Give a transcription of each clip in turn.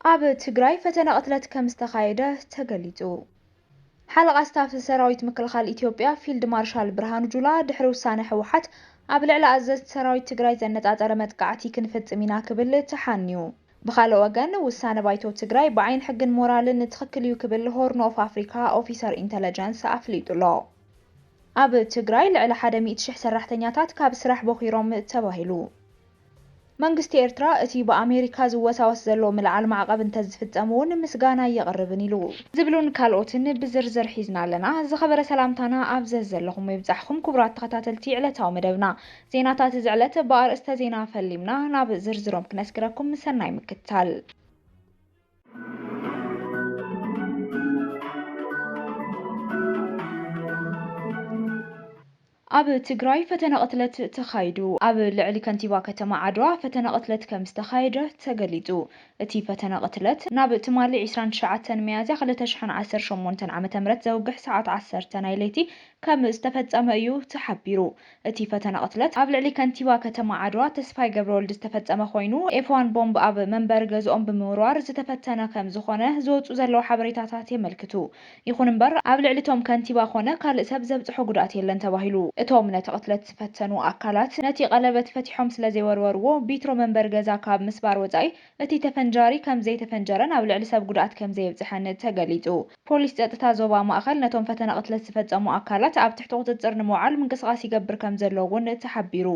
ኣብ ትግራይ ፈተና ቅትለት ከም ዝተካየደ ተገሊጹ። ሓለቓ ስታፍ ሰራዊት ምክልኻል ኢትዮጵያ ፊልድ ማርሻል ብርሃኑ ጁላ ድሕሪ ውሳነ ሕወሓት ኣብ ልዕሊ ኣዘዝቲ ሰራዊት ትግራይ ዘነጻጸረ መጥቃዕቲ ክንፍጽም ኢና ክብል ተሓንዩ። ብኻልእ ወገን ውሳነ ባይቶ ትግራይ ብዓይን ሕግን ሞራልን ትኽክል እዩ ክብል ሆርን ኦፍ ኣፍሪካ ኦፊሰር ኢንተለጀንስ ኣፍሊጡሎ። ኣብ ትግራይ ልዕሊ 100,000 ሰራሕተኛታት ካብ ስራሕ በኺሮም ተባሂሉ። መንግስቲ ኤርትራ እቲ በኣሜሪካ ዝወሳወስ ዘሎ ምልዓል ማዕቀብ እንተዝፍጸም እውን ምስጋና የቕርብን ኢሉ ዝብሉን ካልኦትን ብዝርዝር ሒዝና ኣለና። ዝኸበረ ሰላምታና ኣብ ዘለኹም ይብጻሕኩም ክቡራት ተኸታተልቲ ዕለታዊ መደብና ዜናታት ዝዕለት በኣርእስተ ዜና ፈሊምና ናብ ዝርዝሮም ክነስክረኩም ሰናይ ምክትታል። ኣብ ትግራይ ፈተና ቅትለት ተኻይዱ። ኣብ ልዕሊ ከንቲባ ከተማ ዓድዋ ፈተና ቅትለት ከም ዝተኻየደ ተገሊጹ። እቲ ፈተና ቅትለት ናብ ትማሊ 29 ሚያዝያ 2018 ዓ.ም ዘውግሕ ሰዓት 10 ናይ ለይቲ ከም ዝተፈጸመ እዩ ተሓቢሩ። እቲ ፈተና ቅትለት ኣብ ልዕሊ ከንቲባ ከተማ ዓድዋ ተስፋይ ገብረወልድ ዝተፈጸመ ኮይኑ ኤፍ1 ቦምብ ኣብ መንበሪ ገዝኦም ብምውርዋር ዝተፈተነ ከም ዝኾነ ዝወጹ ዘለዉ ሓበሬታታት የመልክቱ። ይኹን እምበር ኣብ ልዕሊ ቶም ከንቲባ ኮነ ካልእ ሰብ ዘብጽሖ ጉድኣት የለን ተባሂሉ። እቶም ነቲ ቅትለት ዝፈተኑ ኣካላት ነቲ ቀለበት ፈቲሖም ስለ ዘይወርወርዎ ቢትሮ መንበሪ ገዛ ካብ ምስባር ወጻኢ እቲ ተፈንጃሪ ከም ዘይተፈንጀረን ኣብ ልዕሊ ሰብ ጉድኣት ከም ዘየብጽሐን ተገሊጹ። ፖሊስ ጸጥታ ዞባ ማእኸል ነቶም ፈተና ቅትለት ዝፈጸሙ ኣካላት ኣብ ትሕቲ ቁጽጽር ንምውዓል ምንቅስቓስ ይገብር ከም ዘሎ እውን ተሓቢሩ።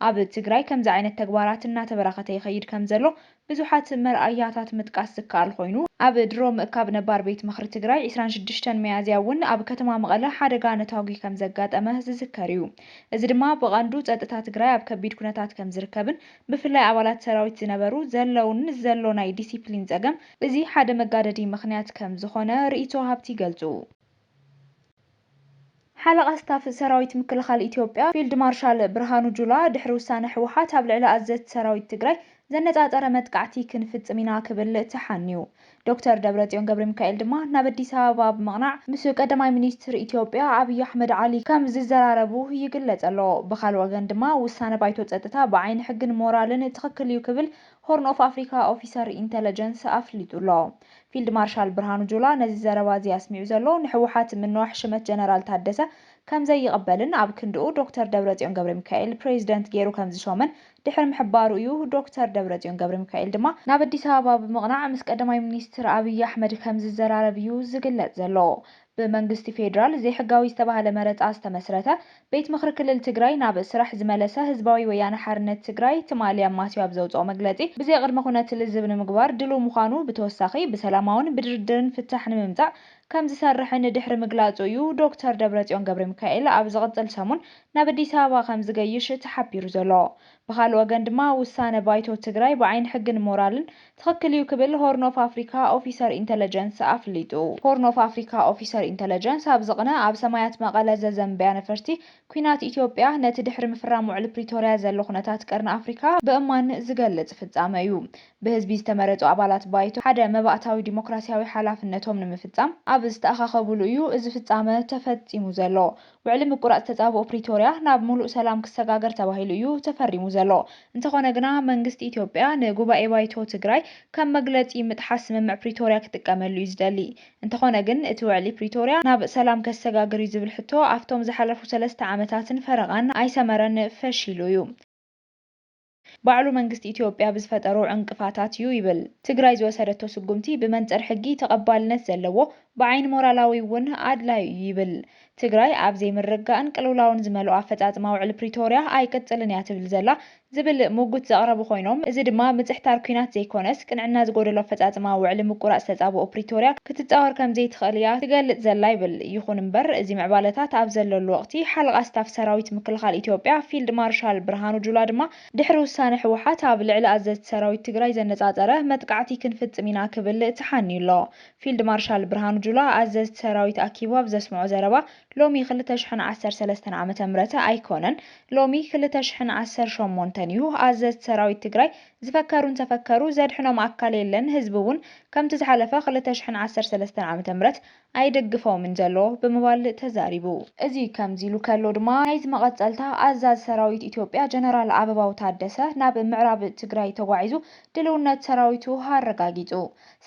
ኣብ ትግራይ ከምዚ ዓይነት ተግባራት እናተበራኸተ ይኸይድ ከም ዘሎ ብዙሓት መርኣያታት ምጥቃስ ዝከኣል ኮይኑ ኣብ ድሮ ምእካብ ነባር ቤት ምኽሪ ትግራይ 26 ሚያዝያ እውን ኣብ ከተማ መቐለ ሓደጋ ነታውጊ ከም ዘጋጠመ ዝዝከር እዩ። እዚ ድማ ብቐንዱ ጸጥታ ትግራይ ኣብ ከቢድ ኩነታት ከም ዝርከብን ብፍላይ ኣባላት ሰራዊት ዝነበሩ ዘለውን ዘሎ ናይ ዲሲፕሊን ጸገም እዚ ሓደ መጋደዲ ምኽንያት ከም ዝኾነ ርእይቶ ሃብቲ ይገልጹ። ሓለቓ ስታፍ ሰራዊት ምክልኻል ኢትዮጵያ ፊልድ ማርሻል ብርሃኑ ጁላ ድሕሪ ውሳነ ሕወሓት ኣብ ልዕሊ ኣዘዝቲ ሰራዊት ትግራይ ዘነጻጸረ መጥቃዕቲ ክንፍጽም ኢና ክብል ተሓንዩ። ዶክተር ደብረጽዮን ገብረ ሚካኤል ድማ ናብ ኣዲስ ኣበባ ብምቕናዕ ምስ ቀዳማይ ሚኒስትር ኢትዮጵያ ኣብይ ኣሕመድ ዓሊ ከም ዝዘራረቡ ይግለጽ ኣሎ። ብኻልእ ወገን ድማ ውሳነ ባይቶ ጸጥታ ብዓይኒ ሕግን ሞራልን ትኽክል እዩ ክብል ሆርን ኦፍ ኣፍሪካ ኦፊሰር ኢንተለጀንስ ኣፍሊጡሎ። ፊልድ ማርሻል ብርሃኑ ጁላ ነዚ ዘረባ እዚ ኣስሚዑ ዘሎ ንሕወሓት ምንዋሕ ሽመት ጀነራል ታደሰ ከም ዘይቀበልን ኣብ ክንድኡ ዶክተር ደብረጽዮን ገብረ ሚካኤል ፕሬዚደንት ገይሩ ከም ዝሾመን ድሕሪ ምሕባሩ እዩ። ዶክተር ደብረጽዮን ገብረ ሚካኤል ድማ ናብ ኣዲስ ኣበባ ብምቕናዕ ምስ ቀዳማይ ሚኒስትር ኣብይ ኣሕመድ ከም ዝዘራረብ እዩ ዝግለጽ ዘሎ። ብመንግስቲ ፌደራል ዘይሕጋዊ ዝተባህለ መረፃ ዝተመስረተ ቤት ምክሪ ክልል ትግራይ ናብ ስራሕ ዝመለሰ ህዝባዊ ወያነ ሓርነት ትግራይ ትማሊ ኣማስዩ ኣብ ዘውፅኦ መግለጺ ብዘይ ቅድመ ኩነት ልዝብ ንምግባር ድሉው ምዃኑ ብተወሳኺ ብሰላማውን ብድርድርን ፍታሕ ንምምጻእ ከም ዝሰርሕን ድሕሪ ምግላጹ እዩ። ዶክተር ደብረጽዮን ገብረ ሚካኤል ኣብ ዝቕጽል ሰሙን ናብ ኣዲስ ኣበባ ከም ዝገይሽ ተሓቢሩ ዘሎ። ብኻልእ ወገን ድማ ውሳነ ባይቶ ትግራይ ብዓይን ሕግን ሞራልን ትኽክል እዩ ክብል ሆርን ኦፍ ኣፍሪካ ኦፊሰር ኢንተለጀንስ ኣፍሊጡ። ሆርን ኦፍ ኣፍሪካ ኦፊሰር ኢንተለጀንስ ኣብ ዝቕነ ኣብ ሰማያት መቐለ ዘዘንብያ ነፈርቲ ኩናት ኢትዮጵያ ነቲ ድሕሪ ምፍራም ውዕሊ ፕሪቶርያ ዘሎ ኩነታት ቀርኒ ኣፍሪካ ብእማን ዝገልጽ ፍጻመ እዩ። ብህዝቢ ዝተመረጹ ኣባላት ባይቶ ሓደ መባእታዊ ዲሞክራሲያዊ ሓላፍነቶም ንምፍጻም ኣብ ዝተኣኻኸብሉ እዩ እዚ ፍጻመ ተፈጺሙ ዘሎ። ውዕሊ ምቁራጽ ተጻብኦ ፕሪቶርያ ናብ ሙሉእ ሰላም ክሰጋገር ተባሂሉ እዩ ተፈሪሙ ዘሎ። እንተኾነ ግና መንግስቲ ኢትዮጵያ ንጉባኤ ባይቶ ትግራይ ከም መግለጺ ምጥሓስ ስምምዕ ፕሪቶርያ ክጥቀመሉ እዩ ዝደሊ። እንተኾነ ግን እቲ ውዕሊ ፕሪቶርያ ናብ ሰላም ከሰጋግር እዩ ዝብል ሕቶ ኣብቶም ዝሓለፉ 3 ዓመታትን ፈረቓን ኣይሰመረን ፈሺሉ እዩ። ባዕሉ መንግስቲ ኢትዮጵያ ብዝፈጠሩ ዕንቅፋታት እዩ ይብል። ትግራይ ዝወሰደቶ ስጉምቲ ብመንጽር ሕጊ ተቐባልነት ዘለዎ ብዓይኒ ሞራላዊ እውን ኣድላይ እዩ ይብል። ትግራይ ኣብ ዘይምርጋእን ቅልውላውን ዝመልኦ ኣፈጻጽማ ውዕሊ ፕሪቶርያ ኣይቅጽልን እያ ትብል ዘላ ዝብል ሙጉት ዘቕረቡ ኮይኖም እዚ ድማ ምጽሕታር ኩናት ዘይኮነስ ቅንዕና ዝጎደሎ ኣፈጻጽማ ውዕሊ ምቁራጽ ተጻብኦ ፕሪቶርያ ክትጻወር ከም ዘይትኽእል እያ ትገልጽ ዘላ ይብል። ይኹን እምበር እዚ ምዕባለታት ኣብ ዘለሉ ወቕቲ ሓለቓ ስታፍ ሰራዊት ምክልኻል ኢትዮጵያ ፊልድ ማርሻል ብርሃኑ ጁላ ድማ ድሕሪ ውሳነ ሕወሓት ኣብ ልዕሊ ኣዘዝቲ ሰራዊት ትግራይ ዘነጻጸረ መጥቃዕቲ ክንፍጽም ኢና ክብል ተሓንዩሎ። ፊልድ ማርሻል ብርሃኑ ጁላ ኣዘዝቲ ሰራዊት ኣኪቡ ኣብ ዘስምዖ ዘረባ ሎሚ 2013 ዓመተ ምህረት ኣይኮነን ሎሚ 2018 እዩ ኣዘዝቲ ሰራዊት ትግራይ ዝፈከሩን ተፈከሩ ዘድሕኖም ኣካል የለን ህዝቢ እውን ከምቲ ዝሓለፈ 2013 ዓመተ ምህረት ኣይደግፈውምን ዘሎ ብምባል ተዛሪቡ እዚ ከምዚ ኢሉ ከሎ ድማ ናይዚ መቐፀልታ ኣዛዚ ሰራዊት ኢትዮጵያ ጀነራል ኣበባው ታደሰ ናብ ምዕራብ ትግራይ ተጓዒዙ ድልውነት ሰራዊቱ ኣረጋጊጹ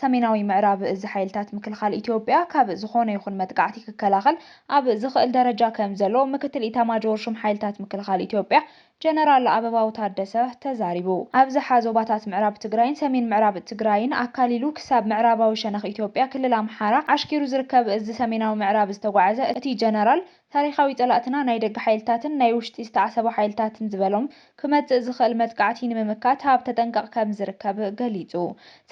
ሰሜናዊ ምዕራብ እዚ ሓይልታት ምክልኻል ኢትዮጵያ ካብ ዝኾነ ይኹን መጥቃዕቲ ክከላኸል ኣብ ዝኽእል ደረጃ ከም ዘሎ ምክትል ኢታማጆር ሹም ሓይልታት ምክልኻል ኢትዮጵያ ጀነራል ኣበባው ታደሰ ተዛሪቡ ኣብዝሓ ዞባታት ምዕራብ ትግራይን ሰሜን ምዕራብ ትግራይን ኣካሊሉ ክሳብ ምዕራባዊ ሸነኽ ኢትዮጵያ ክልል ኣምሓራ ኣሽኪሩ ዝርከብ እዚ ሰሜናዊ ምዕራብ ዝተጓዓዘ እቲ ጀነራል ታሪኻዊ ፀላእትና ናይ ደገ ሓይልታትን ናይ ውሽጢ ዝተዓሰቡ ሓይልታትን ዝበሎም ክመጽእ ዝኽእል መጥቃዕቲ ንምምካት ኣብ ተጠንቀቕ ከም ዝርከብ ገሊጹ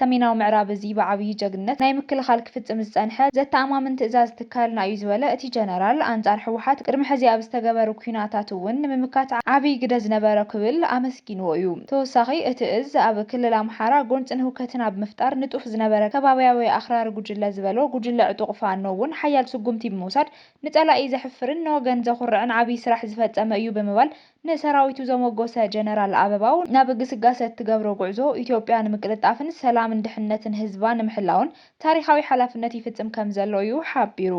ሰሜናዊ ምዕራብ እዚ ብዓብዪ ጅግንነት ናይ ምክልኻል ክፍጽም ዝጸንሐ ዘተኣማምን ትእዛዝ ትካልና እዩ ዝበለ እቲ ጀነራል ኣንጻር ሕወሓት ቅድሚ ሕዚ ኣብ ዝተገበሩ ኩናታት እውን ንምምካት ዓብዪ ግደ ዝነበረ ክብል ኣመስጊንዎ እዩ ተወሳኺ እቲ እዝ ኣብ ክልል ኣምሓራ ጎንፅን ህውከትን ኣብ ምፍጣር ንጡፍ ዝነበረ ከባብያዊ ኣኽራሪ ጉጅለ ዝበሎ ጉጅለ ዕጡቕ ፋኖ እውን ሓያል ስጉምቲ ብምውሳድ ንጸላኢ ዘሕፍርን ንወገን ዘኹርዕን ዓብዪ ስራሕ ዝፈጸመ እዩ ብምባል ንሰራዊቱ ዘመጎሰ ጀነራል ኣበባው ናብ ግስጋሴ ትገብሮ ጉዕዞ ኢትዮጵያ ንምቅልጣፍን ሰላምን ድሕነትን ህዝባ ንምሕላውን ታሪኻዊ ሓላፍነት ይፍጽም ከም ዘሎ እዩ ሓቢሩ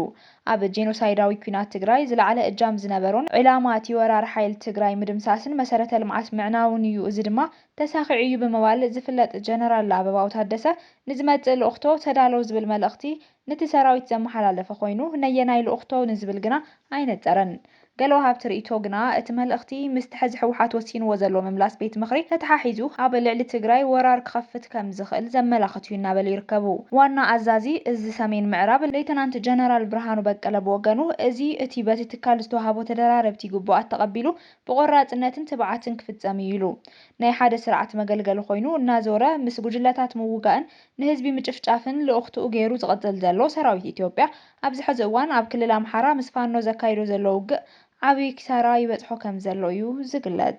ኣብ ጄኖሳይዳዊ ኩናት ትግራይ ዝለዓለ እጃም ዝነበሮን ዕላማ እቲ ወራሪ ሓይሊ ትግራይ ምድምሳስን መሰረተ ልምዓት ምዕናውን እዩ እዚ ድማ ተሳኺዑ እዩ ብምባል ዝፍለጥ ጀነራል ኣበባው ታደሰ ንዝመጽእ ልእኽቶ ተዳለዉ ዝብል መልእኽቲ ነቲ ሰራዊት ዘመሓላለፈ ኮይኑ ነየናይ ልእኽቶ ንዝብል ግና ኣይነፀረን ገለ ወሃብቲ ርእይቶ ግና እቲ መልእኽቲ ምስቲ ሕዚ ሕወሓት ወሲንዎ ዘሎ ምምላስ ቤት ምኽሪ ተተሓሒዙ ኣብ ልዕሊ ትግራይ ወራር ክኸፍት ከም ዝኽእል ዘመላኽት እዩ እናበሉ ይርከቡ ዋና ኣዛዚ እዚ ሰሜን ምዕራብ ሌተናንት ጀነራል ብርሃኑ በቀለ ብወገኑ እዚ እቲ በቲ ትካል ዝተዋሃቦ ተደራረብቲ ግቡኣት ተቐቢሉ ብቆራጽነትን ትብዓትን ክፍጸም እዩ ኢሉ ናይ ሓደ ስርዓት መገልገሊ ኮይኑ እናዞረ ምስ ጉጅለታት ምውጋእን ንህዝቢ ምጭፍጫፍን ልእኽትኡ ገይሩ ዝቐጽል ዘሎ ሰራዊት ኢትዮጵያ ኣብዚ ሕዚ እዋን ኣብ ክልል ኣምሓራ ምስ ፋኖ ዘካይዶ ዘሎ ውግእ ዓብዪ ኪሳራ ይበጽሖ ከም ዘሎ እዩ ዝግለጽ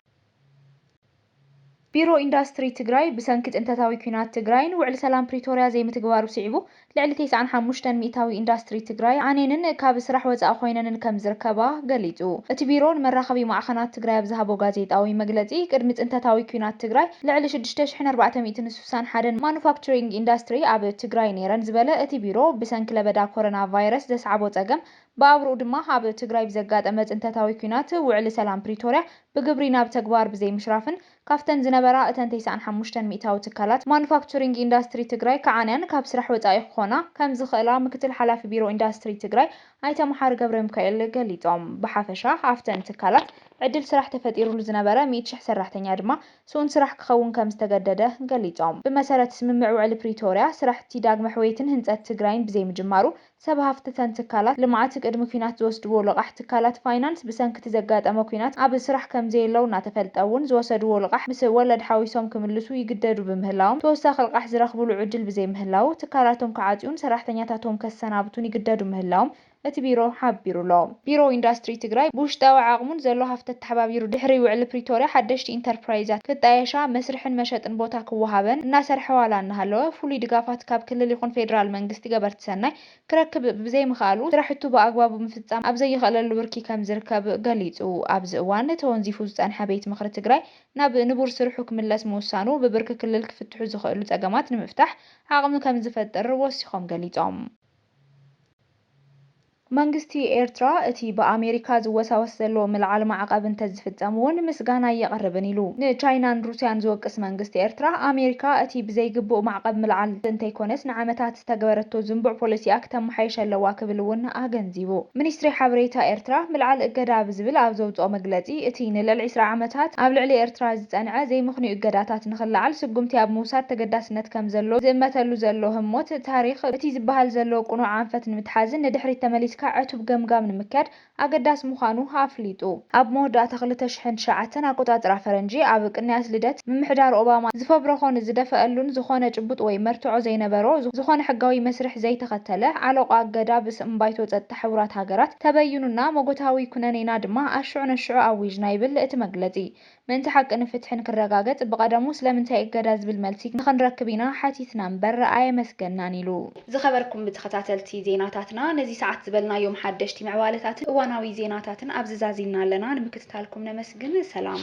ቢሮ ኢንዱስትሪ ትግራይ ብሰንኪ ጥንታዊ ኩናት ትግራይን ውዕሊ ሰላም ፕሪቶሪያ ዘይምትግባሩ ስዒቡ ልዕሊ 95 ሚእታዊ ኢንዱስትሪ ትግራይ ዓኔንን ካብ ስራሕ ወጻኢ ኮይነንን ከም ዝርከባ ገሊጹ እቲ ቢሮ ንመራኸቢ ማዕኸናት ትግራይ ኣብ ዝሃቦ ጋዜጣዊ መግለጺ ቅድሚ ጥንታዊ ኩናት ትግራይ ልዕሊ 6461 ማኑፋክቸሪንግ ኢንዱስትሪ ኣብ ትግራይ ነይረን ዝበለ እቲ ቢሮ ብሰንኪ ለበዳ ኮሮና ቫይረስ ዘስዓቦ ጸገም ብኣብርኡ ድማ ኣብ ትግራይ ብዘጋጠመ ጥንታዊ ኩናት ውዕሊ ሰላም ፕሪቶሪያ ብግብሪ ናብ ተግባር ብዘይምሽራፍን ካፍተን ዝነበራ እተን 95 ሚእታዊ ትካላት ማኑፋክቸሪንግ ኢንዱስትሪ ትግራይ ከዓንያን ካብ ስራሕ ወጻኢ ክኾና ከም ዝኽእላ ምክትል ሓላፊ ቢሮ ኢንዱስትሪ ትግራይ ኣይተ መሓሪ ገብረ ሚካኤል ገሊጾም ብሓፈሻ ኣፍተን ትካላት ዕድል ስራሕ ተፈጢሩሉ ዝነበረ 100,000 ሰራሕተኛ ድማ ስኡን ስራሕ ክኸውን ከም ዝተገደደ ገሊጾም ብመሰረት ስምምዕ ውዕሊ ፕሪቶሪያ ስራሕቲ ዳግመ ሕወይትን ህንፀት ትግራይን ብዘይምጅማሩ ሰብ ሃፍትተን ትካላት ልምዓት ቅድሚ ኩናት ዝወስድዎ ልቓሕ ትካላት ፋይናንስ ብሰንኪ ዘጋጠመ ኩናት ኣብ ስራሕ ከም ዘየለው እናተፈልጠ እውን ዝወሰድዎ ልቓሕ ምስ ወለድ ሓዊሶም ክምልሱ ይግደዱ ብምህላዎም ተወሳኺ ልቓሕ ዝረኽብሉ ዕድል ብዘይምህላው ትካላቶም ክዓጽዩን ሰራሕተኛታቶም ከሰናብቱን ይግደዱ ምህላዎም እቲ ቢሮ ሓቢሩሎ ቢሮ ኢንዱስትሪ ትግራይ ብውሽጣዊ ዓቕሙን ዘሎ ሃፍተት ተሓባቢሩ ድሕሪ ውዕሊ ፕሪቶሪያ ሓደሽቲ ኢንተርፕራይዛት ክጣየሻ መስርሕን መሸጥን ቦታ ክወሃበን እናሰርሐ ዋላ እናሃለወ ፍሉይ ድጋፋት ካብ ክልል ይኹን ፌደራል መንግስቲ ገበርቲ ሰናይ ክረክብ ብዘይምኽኣሉ ስራሕቱ ብኣግባቡ ምፍጻም ኣብ ዘይኽእለሉ ብርኪ ከም ዝርከብ ገሊጹ ኣብዚ እዋን ተወንዚፉ ዝጸንሐ ቤት ምኽሪ ትግራይ ናብ ንቡር ስርሑ ክምለስ ምውሳኑ ብብርኪ ክልል ክፍትሑ ዝኽእሉ ጸገማት ንምፍታሕ ዓቕሚ ከም ዝፈጥር ወሲኾም ገሊጾም መንግስቲ ኤርትራ እቲ በአሜሪካ ዝወሳወስ ዘሎ ምልዓል ማዕቀብ እንተዝፍጸም እውን ምስጋና የቀርብን ኢሉ ንቻይናን ሩስያን ዝወቅስ መንግስቲ ኤርትራ አሜሪካ እቲ ብዘይግቡእ ማዕቀብ ምልዓል እንተይኮነስ ንዓመታት ዝተገበረቶ ዝንቡዕ ፖሊሲኣ ከተመሓይሽ ኣለዋ ክብል እውን ኣገንዚቡ ሚኒስትሪ ሓበሬታ ኤርትራ ምልዓል እገዳ ብዝብል ኣብ ዘውፅኦ መግለጺ እቲ ንልዕሊ 20 ዓመታት ኣብ ልዕሊ ኤርትራ ዝጸንዐ ዘይምኽንዩ እገዳታት ንኽልዓል ስጉምቲ ኣብ ምውሳድ ተገዳስነት ከም ዘሎ ዝእመተሉ ዘሎ ህሞት ታሪኽ እቲ ዝበሃል ዘሎ ቁኑዕ ዓንፈት ንምትሓዝን ንድሕሪት ተመሊስ ዕቱብ ገምጋም ንምክያድ ኣገዳስ ምዃኑ ኣፍሊጡ ኣብ መወዳእታ 2009 ኣቆጻጽራ ፈረንጂ ኣብ ቅንያት ልደት ምምሕዳር ኦባማ ዝፈብረኾን ዝደፈአሉን ዝኾነ ጭቡጥ ወይ መርትዖ ዘይነበሮ ዝኾነ ሕጋዊ መስርሕ ዘይተኸተለ ዓለቆ ኣገዳ ብስም ባይቶ ጸጥታ ሕቡራት ሃገራት ተበይኑና ሞጎታዊ ኩነኔና ድማ ኣሽዑ ነሽዑ ኣዊጅና ይብል እቲ መግለጺ ምእንቲ ሓቅን ፍትሕን ክረጋገጽ ብቐደሙ ስለምንታይ እገዳ ዝብል መልሲ ንኽንረክብ ኢና ሓቲትና እምበር ኣየመስገናን ኢሉ። ዝኸበርኩም ብተኸታተልቲ ዜናታትና ነዚ ሰዓት ዝበልናዮም ሓደሽቲ ምዕባለታትን እዋናዊ ዜናታትን ኣብዚ ዛዚምና ኣለና ንምክትታልኩም ነመስግን። ሰላም